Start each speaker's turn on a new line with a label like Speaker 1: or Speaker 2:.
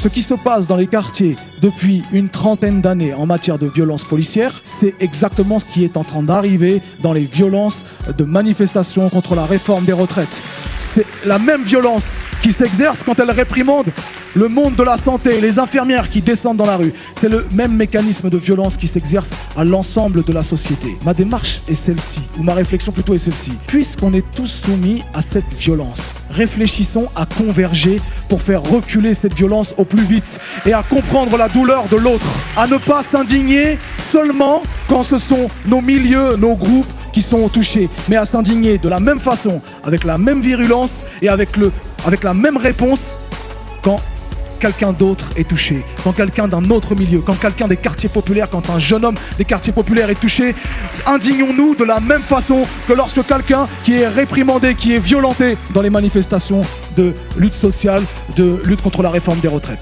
Speaker 1: Ce qui se passe dans les quartiers depuis une trentaine d'années en matière de violences policières, c'est exactement ce qui est en train d'arriver dans les violences de manifestations contre la réforme des retraites. C'est la même violence qui s'exerce quand elle réprimande le monde de la santé, les infirmières qui descendent dans la rue. C'est le même mécanisme de violence qui s'exerce à l'ensemble de la société. Ma démarche est celle-ci, ou ma réflexion plutôt est celle-ci. Puisqu'on est tous soumis à cette violence, réfléchissons à converger pour faire reculer cette violence au plus vite et à comprendre la douleur de l'autre, à ne pas s'indigner seulement quand ce sont nos milieux, nos groupes qui sont touchés, mais à s'indigner de la même façon, avec la même virulence et avec la même réponse quand quelqu'un d'autre est touché, quand quelqu'un d'un autre milieu, quand quelqu'un des quartiers populaires, quand un jeune homme des quartiers populaires est touché. Indignons-nous de la même façon que lorsque quelqu'un qui est réprimandé, qui est violenté dans les manifestations de lutte sociale, de lutte contre la réforme des retraites.